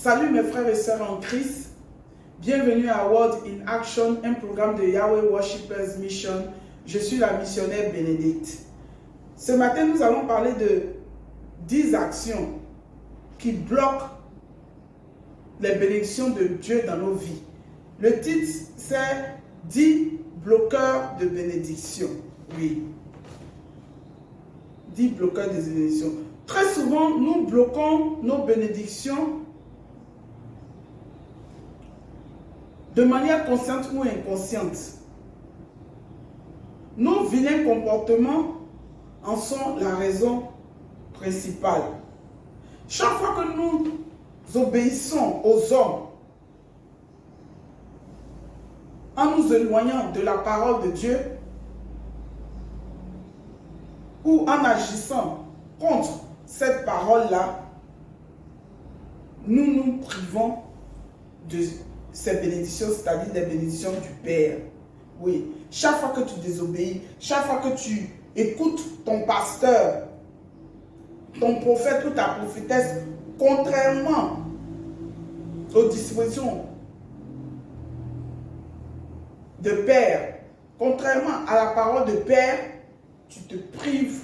Salut mes frères et sœurs en Christ. Bienvenue à Word in Action, un programme de Yahweh Worshippers Mission. Je suis la missionnaire Bénédicte. Ce matin, nous allons parler de 10 actions qui bloquent les bénédictions de Dieu dans nos vies. Le titre, c'est 10 bloqueurs de bénédiction. Oui. 10 bloqueurs de bénédiction. Très souvent, nous bloquons nos bénédictions de manière consciente ou inconsciente. Nos vilains comportements en sont la raison principale. Chaque fois que nous obéissons aux hommes, en nous éloignant de la parole de Dieu, ou en agissant contre cette parole-là, nous nous privons de ces bénédictions, c'est-à-dire des bénédictions du Père. Oui, chaque fois que tu désobéis, chaque fois que tu écoutes ton pasteur, ton prophète ou ta prophétesse, contrairement aux dispositions de Père, contrairement à la parole de Père, tu te prives,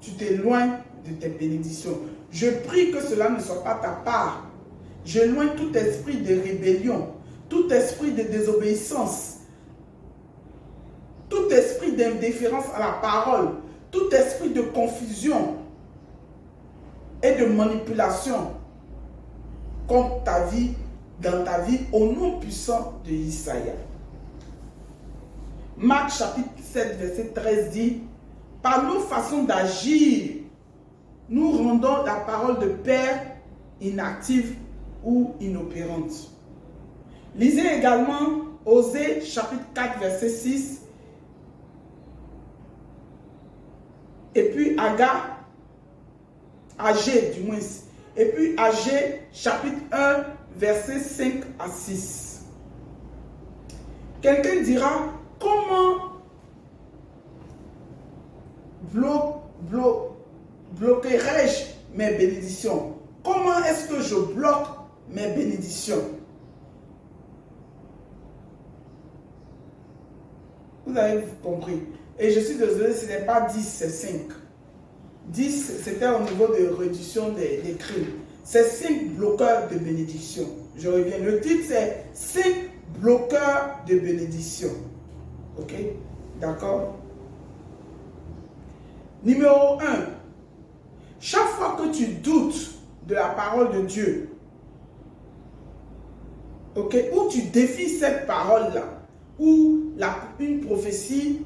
tu t'éloignes de tes bénédictions. Je prie que cela ne soit pas ta part. J'éloigne tout esprit de rébellion, tout esprit de désobéissance, tout esprit d'indifférence à la parole, tout esprit de confusion et de manipulation contre ta vie, dans ta vie, au nom puissant de Isaïe. Marc chapitre 7, verset 13 dit: par nos façons d'agir, nous rendons la parole de Père inactive ou inopérante. Lisez également Osée chapitre 4, verset 6. Et puis Agé du moins. Et puis Agé chapitre 1, verset 5 à 6. Quelqu'un dira: comment bloquerai-je mes bénédictions? Comment est-ce que je bloque mes bénédictions? Vous avez compris. Et je suis désolé, ce n'est pas 10, c'est 5. 10, c'était au niveau de réduction des crimes. C'est 5 bloqueurs de bénédiction. Je reviens. Le titre, c'est 5 bloqueurs de bénédiction. Ok? D'accord? Numéro 1. Chaque fois que tu doutes de la parole de Dieu, ok, ou tu défies cette parole-là, ou une prophétie,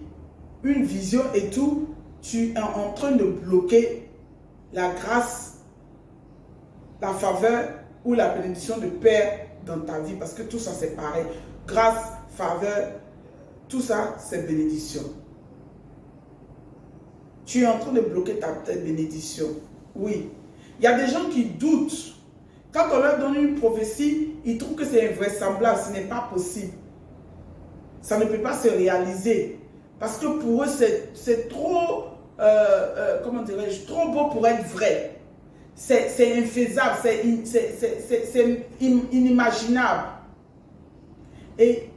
une vision et tout, tu es en train de bloquer la grâce, la faveur ou la bénédiction de Père dans ta vie, parce que tout ça c'est pareil. Grâce, faveur, tout ça c'est bénédiction. Tu es en train de bloquer ta bénédiction. Oui. Il y a des gens qui doutent. Quand on leur donne une prophétie, ils trouvent que c'est invraisemblable. Ce n'est pas possible. Ça ne peut pas se réaliser. Parce que pour eux, c'est trop, comment dirais-je, trop beau pour être vrai. C'est infaisable, c'est inimaginable. Et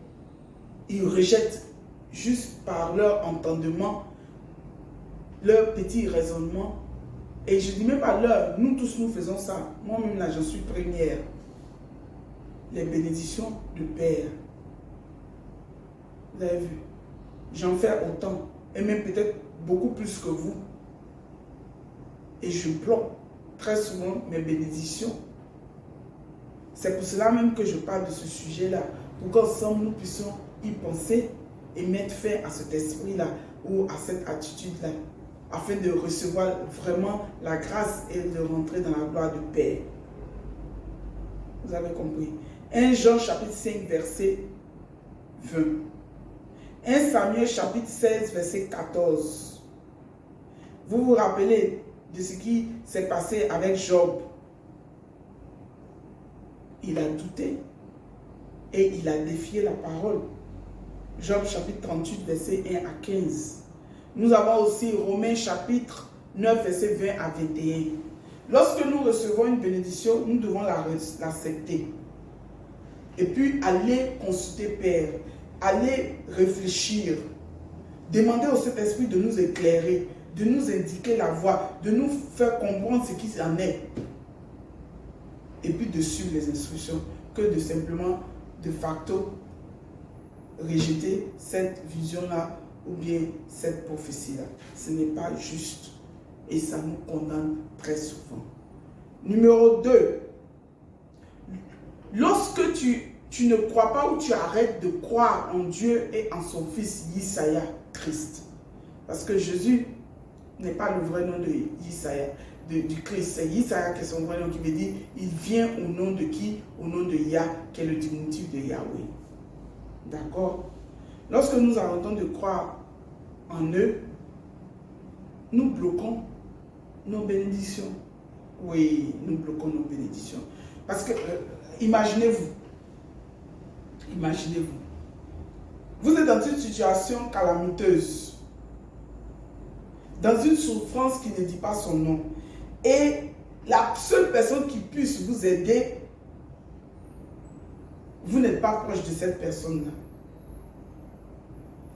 ils rejettent juste par leur entendement, leur petit raisonnement. Et je ne dis même pas leur, nous tous nous faisons ça. Moi-même là, j'en suis première. Les bénédictions du Père. Vous avez vu? J'en fais autant. Et même peut-être beaucoup plus que vous. Et je bloque très souvent mes bénédictions. C'est pour cela même que je parle de ce sujet-là. Pour qu'ensemble nous puissions y penser et mettre fin à cet esprit-là ou à cette attitude-là, afin de recevoir vraiment la grâce et de rentrer dans la gloire du Père. Vous avez compris. 1 Jean chapitre 5 verset 20. 1 Samuel chapitre 16 verset 14. Vous vous rappelez de ce qui s'est passé avec Job? Il a douté et il a défié la parole. Job chapitre 38 verset 1 à 15. Nous avons aussi Romains chapitre 9 verset 20 à 21. Lorsque nous recevons une bénédiction, nous devons l'accepter. Et puis aller consulter Père, aller réfléchir, demander au Saint-Esprit de nous éclairer, de nous indiquer la voie, de nous faire comprendre ce qui en est. Et puis de suivre les instructions, que de simplement, de facto, rejeter cette vision-là ou bien cette prophétie-là. Ce n'est pas juste et ça nous condamne très souvent. Numéro 2. Lorsque tu ne crois pas ou tu arrêtes de croire en Dieu et en son fils Yesaya, Christ. Parce que Jésus n'est pas le vrai nom de Yesaya, du Christ. C'est Yesaya qui est son vrai nom, qui veut dire il vient au nom de qui? Au nom de Yah, qui est le diminutif de Yahweh. D'accord? Lorsque nous arrêtons de croire en eux, nous bloquons nos bénédictions. Oui, nous bloquons nos bénédictions. Parce que, imaginez-vous, vous êtes dans une situation calamiteuse, dans une souffrance qui ne dit pas son nom, et la seule personne qui puisse vous aider, vous n'êtes pas proche de cette personne-là.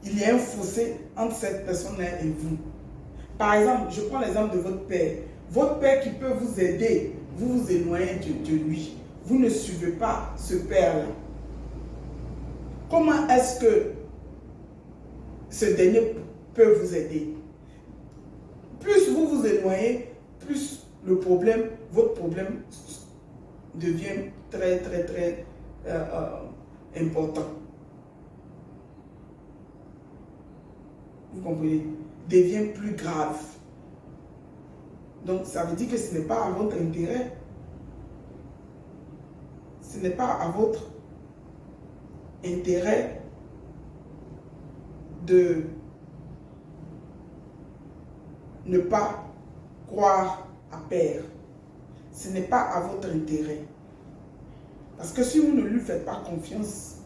Il y a un fossé entre cette personne-là et vous. Par exemple, je prends l'exemple de votre père. Votre père qui peut vous aider, vous vous éloignez de lui. Vous ne suivez pas ce père-là. Comment est-ce que ce dernier peut vous aider? Plus vous vous éloignez, plus le problème, votre problème devient très important. Vous comprenez? Devient plus grave. Donc ça veut dire que ce n'est pas à votre intérêt. Ce n'est pas à votre intérêt de ne pas croire à Père. Ce n'est pas à votre intérêt. Parce que si vous ne lui faites pas confiance,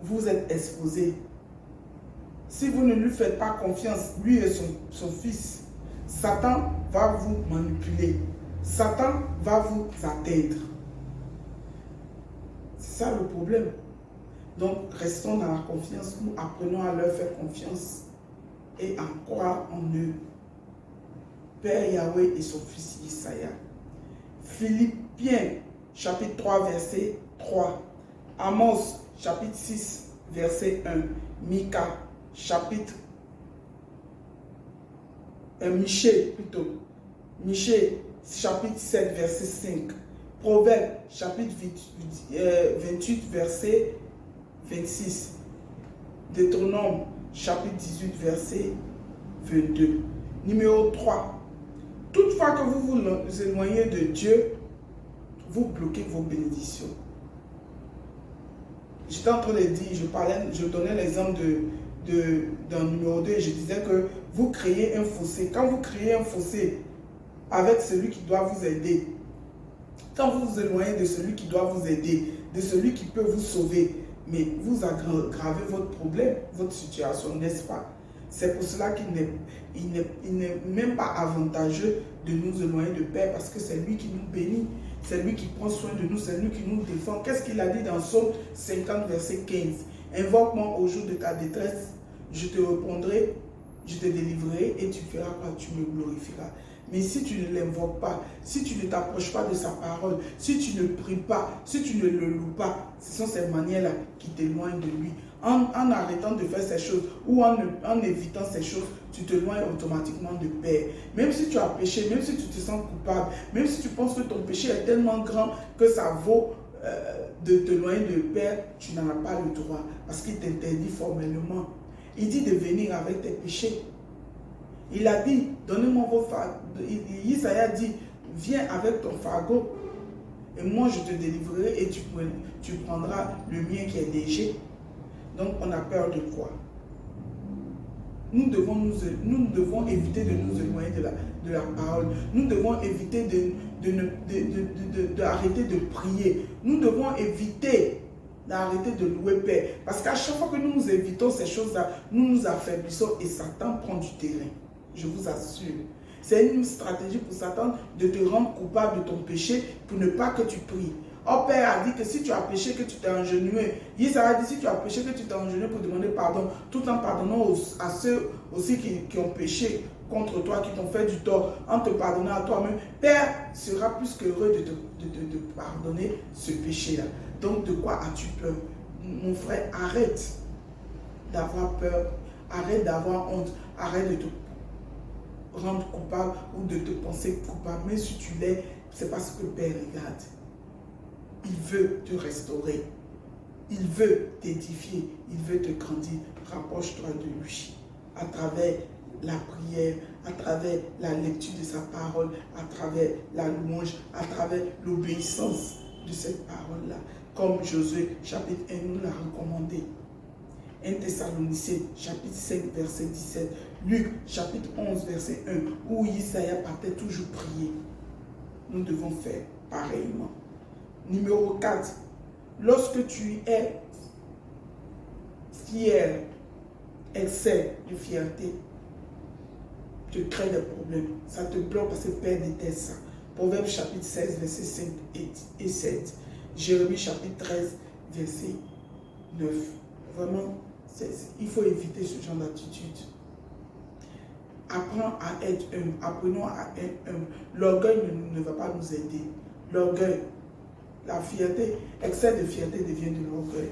vous êtes exposé. Si vous ne lui faites pas confiance, lui et son fils, Satan va vous manipuler. Satan va vous atteindre. C'est ça le problème. Donc, restons dans la confiance. Nous apprenons à leur faire confiance et à croire en eux. Père Yahweh et son fils Yesaya. Philippiens, chapitre 3, verset 3. Amos, chapitre 6, verset 1. Mika, chapitre Michée, chapitre 7, verset 5. Proverbe, chapitre 28, verset 26. Deutéronome, chapitre 18, verset 22. Numéro 3. Toutefois que vous vous éloignez de Dieu, vous bloquez vos bénédictions. J'étais en train de dire, je donnais l'exemple d'un numéro 2 et je disais que vous créez un fossé. Quand vous créez un fossé avec celui qui doit vous aider, quand vous vous éloignez de celui qui doit vous aider, de celui qui peut vous sauver, mais vous aggravez votre problème, votre situation, n'est-ce pas? C'est pour cela qu'il n'est même pas avantageux de nous éloigner de Père, parce que c'est lui qui nous bénit, c'est lui qui prend soin de nous, c'est lui qui nous défend. Qu'est-ce qu'il a dit dans Psaume 50, verset 15? Invoque-moi au jour de ta détresse, je te répondrai, je te délivrerai et tu feras quoi? Tu me glorifieras. Mais si tu ne l'invoques pas, si tu ne t'approches pas de sa parole, si tu ne pries pas, si tu ne le loues pas, ce sont ces manières-là qui t'éloignent de lui. En arrêtant de faire ces choses ou en évitant ces choses, tu t'éloignes automatiquement de Père. Même si tu as péché, même si tu te sens coupable, même si tu penses que ton péché est tellement grand que ça vaut de t'éloigner de Père, tu n'en as pas le droit parce qu'il t'interdit formellement. Il dit de venir avec tes péchés. Il a dit, donnez-moi vos fardeaux. Yesaya dit, viens avec ton fardeau et moi je te délivrerai et tu prendras le mien qui est léger. Donc on a peur de quoi? Nous devons éviter de nous éloigner de la parole. Nous devons éviter d'arrêter de prier. Nous devons éviter d'arrêter de louer Père. Parce qu'à chaque fois que nous évitons ces choses-là, nous nous affaiblissons et Satan prend du terrain. Je vous assure. C'est une stratégie pour Satan de te rendre coupable de ton péché pour ne pas que tu pries. Oh, Père a dit que si tu as péché, que tu t'es agenouillé. Isa a dit si tu as péché, que tu t'es agenouillé pour demander pardon, tout en pardonnant à ceux aussi qui ont péché contre toi, qui t'ont fait du tort, en te pardonnant à toi-même. Père sera plus qu'heureux de pardonner ce péché-là. Donc de quoi as-tu peur? Mon frère, arrête d'avoir peur, arrête d'avoir honte, arrête de te rendre coupable ou de te penser coupable. Mais si tu l'es, c'est parce que le Père regarde. Il veut te restaurer. Il veut t'édifier. Il veut te grandir. Rapproche-toi de lui à travers la prière, à travers la lecture de sa parole, à travers la louange, à travers l'obéissance de cette parole-là. Comme Josué, chapitre 1, nous l'a recommandé. 1 Thessaloniciens, chapitre 5, verset 17. Luc, chapitre 11, verset 1, où Isaïe partait toujours prier. Nous devons faire pareillement. Numéro 4. Lorsque tu es fier, excès de fierté, te crée des problèmes. Ça te bloque parce que Père déteste ça. Proverbe chapitre 16, verset 5 et 7. Jérémie chapitre 13, verset 9. Vraiment, il faut éviter ce genre d'attitude. Apprends à être humble. Apprenons à être humble. L'orgueil ne va pas nous aider. L'orgueil, la fierté, excès de fierté devient de l'orgueil.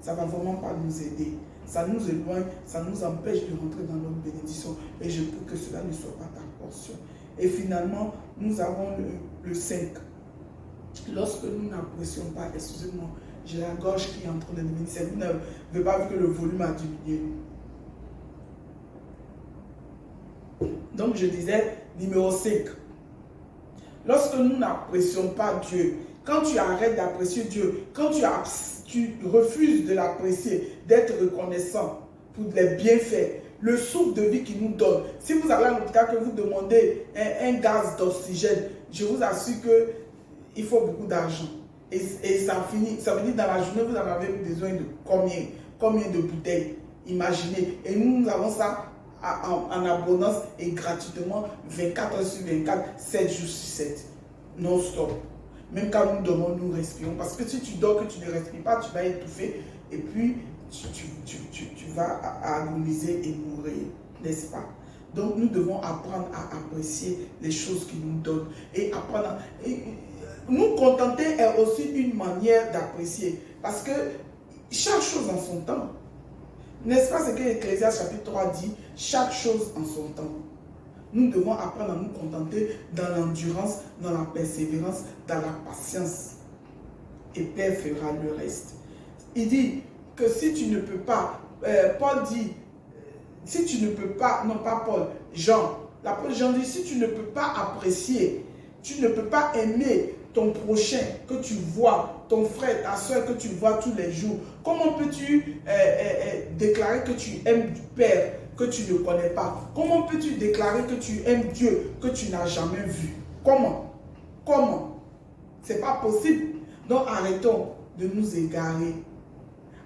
Ça ne va vraiment pas nous aider. Ça nous éloigne, ça nous empêche de rentrer dans notre bénédiction. Et je prie que cela ne soit pas ta portion. Et finalement, nous avons le 5. Lorsque nous n'apprécions pas, excusez-moi, j'ai la gorge qui est en train de diminuer. Vous n'avez pas vu que le volume a diminué. Donc je disais, numéro 5. Lorsque nous n'apprécions pas Dieu, quand tu arrêtes d'apprécier Dieu, quand tu refuses de l'apprécier, d'être reconnaissant pour les bienfaits, le souffle de vie qu'il nous donne. Si vous avez un hôpital que vous demandez un gaz d'oxygène, je vous assure qu'il faut beaucoup d'argent. Et ça finit, ça veut dire dans la journée, vous en avez besoin de combien de bouteilles? Imaginez. Et nous avons ça en abondance et gratuitement 24 heures sur 24, 7 jours sur 7. Non-stop. Même quand nous dormons, nous respirons. Parce que si tu dors, que tu ne respires pas, tu vas étouffer. Et puis, tu vas agoniser et mourir. N'est-ce pas? Donc, nous devons apprendre à apprécier les choses qu'il nous donne. Et apprendre nous contenter est aussi une manière d'apprécier. Parce que chaque chose en son temps. N'est-ce pas ce que Ecclésiaste chapitre 3 dit? Chaque chose en son temps. Nous devons apprendre à nous contenter dans l'endurance, dans la persévérance, dans la patience. Et Père fera le reste. Il dit que si tu ne peux pas, Paul dit, si tu ne peux pas, non pas Paul, Jean, l'apôtre Jean dit, si tu ne peux pas apprécier, tu ne peux pas aimer ton prochain que tu vois, ton frère, ta soeur que tu vois tous les jours, comment peux-tu déclarer que tu aimes du Père que tu ne connais pas? Comment peux-tu déclarer que tu aimes Dieu que tu n'as jamais vu? Comment? Comment? C'est pas possible. Donc arrêtons de nous égarer.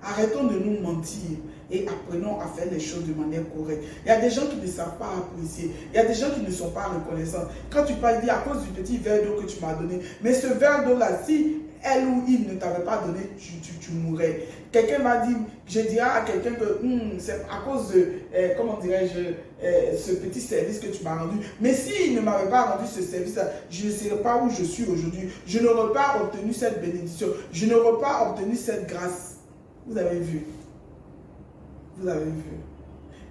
Arrêtons de nous mentir et apprenons à faire les choses de manière correcte. Il y a des gens qui ne savent pas apprécier. Il y a des gens qui ne sont pas reconnaissants. Quand tu parles, il dit à cause du petit verre d'eau que tu m'as donné. Mais ce verre d'eau-là, si elle ou il ne t'avait pas donné, tu mourrais. Quelqu'un m'a dit, je dirais à quelqu'un que c'est à cause de, comment dirais-je, ce petit service que tu m'as rendu. Mais s'il ne m'avait pas rendu ce service-là, je ne serais pas où je suis aujourd'hui. Je n'aurais pas obtenu cette bénédiction. Je n'aurais pas obtenu cette grâce. Vous avez vu. Vous avez vu.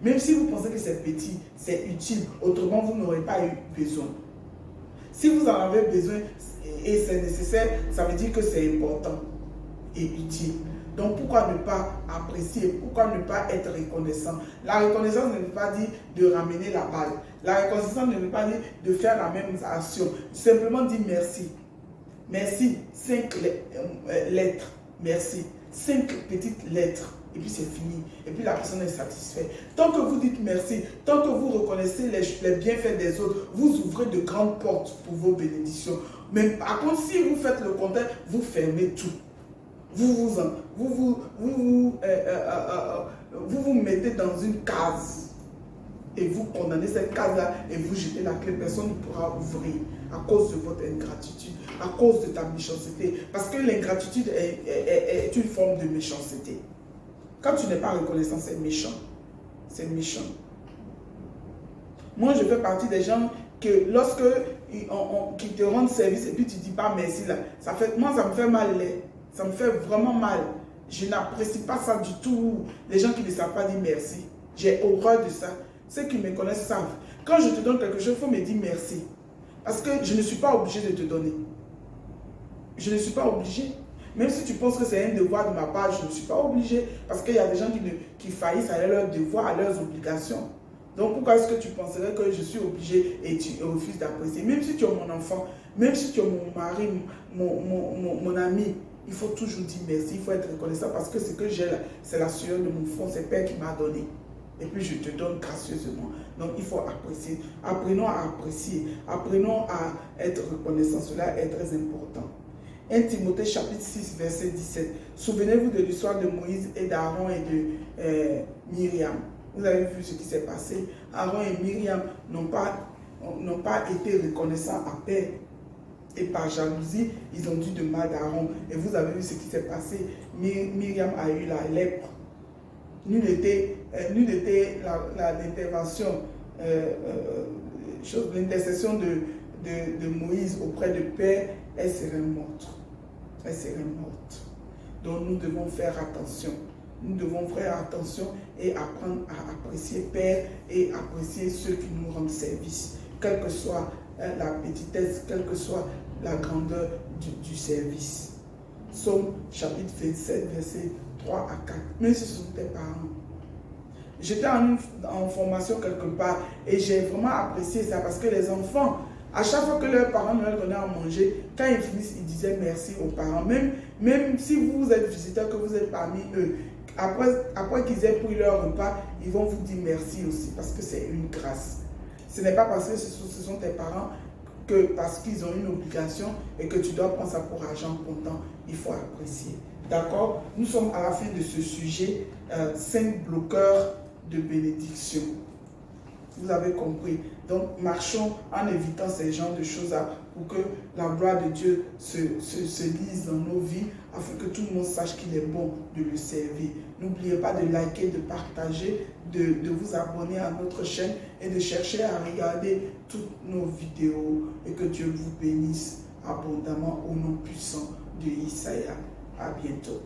Même si vous pensez que c'est petit, c'est utile. Autrement, vous n'aurez pas eu besoin. Si vous en avez besoin et c'est nécessaire, ça veut dire que c'est important et utile. Donc pourquoi ne pas apprécier, pourquoi ne pas être reconnaissant? La reconnaissance ne veut pas dire de ramener la balle. La reconnaissance ne veut pas dire de faire la même action. Simplement dire merci. Merci. 5 lettres. Merci. 5 petites lettres. Et puis c'est fini. Et puis la personne est satisfaite. Tant que vous dites merci, tant que vous reconnaissez les bienfaits des autres, vous ouvrez de grandes portes pour vos bénédictions. Mais par contre, si vous faites le contraire, vous fermez tout. Vous vous mettez dans une case. et vous condamnez cette case-là et vous jetez la clé, personne ne pourra ouvrir à cause de votre ingratitude, à cause de ta méchanceté. Parce que l'ingratitude est une forme de méchanceté. Quand tu n'es pas reconnaissant, c'est méchant. C'est méchant. Moi, je fais partie des gens que lorsque qui te rendent service et puis tu ne dis pas merci là, moi, ça me fait mal. Ça me fait vraiment mal. Je n'apprécie pas ça du tout. Les gens qui ne savent pas dire merci. J'ai horreur de ça. Ceux qui me connaissent savent. Quand je te donne quelque chose, il faut me dire merci. Parce que je ne suis pas obligé de te donner. Je ne suis pas obligé. Même si tu penses que c'est un devoir de ma part, je ne suis pas obligé. Parce qu'il y a des gens qui faillissent à leurs devoirs, à leurs obligations. Donc pourquoi est-ce que tu penserais que je suis obligé et tu refuses d'apprécier? Même si tu es mon enfant, même si tu es mon mari, mon ami, il faut toujours dire merci, il faut être reconnaissant parce que ce que j'ai là, c'est la sueur de mon front, c'est Père qui m'a donné. Et puis je te donne gracieusement. Donc il faut apprécier. Apprenons à apprécier. Apprenons à être reconnaissant. Cela est très important. 1 Timothée chapitre 6 verset 17. Souvenez-vous de l'histoire de Moïse et d'Aaron et de Myriam. Vous avez vu ce qui s'est passé. Aaron et Myriam n'ont pas été reconnaissants à Père. Et par jalousie, ils ont dit de mal d'Aaron. Et vous avez vu ce qui s'est passé. Myriam a eu la lèpre. Nulle était l'intervention, l'intercession de Moïse auprès de Père, elle serait morte. Elle serait morte. Donc nous devons faire attention. Nous devons faire attention et apprendre à apprécier Père et apprécier ceux qui nous rendent service. Quelle que soit la petitesse, quelle que soit la grandeur du service. Psaume chapitre 27, verset 3 à 4. Même si ce sont tes parents. J'étais en formation quelque part et j'ai vraiment apprécié ça parce que les enfants, à chaque fois que leurs parents leur donnaient à manger, quand ils finissent, ils disaient merci aux parents. Même si vous êtes visiteur, que vous êtes parmi eux, après qu'ils aient pris leur repas, ils vont vous dire merci aussi parce que c'est une grâce. Ce n'est pas parce que ce sont tes parents que parce qu'ils ont une obligation et que tu dois prendre ça pour argent comptant. Il faut apprécier. D'accord? Nous sommes à la fin de ce sujet, 5 bloqueurs de bénédiction. Vous avez compris. Donc, marchons en évitant ces genres de choses pour que la gloire de Dieu se lise dans nos vies, afin que tout le monde sache qu'il est bon de le servir. N'oubliez pas de liker, de partager, de vous abonner à notre chaîne et de chercher à regarder toutes nos vidéos et que Dieu vous bénisse abondamment au nom puissant de Isaïe. À bientôt.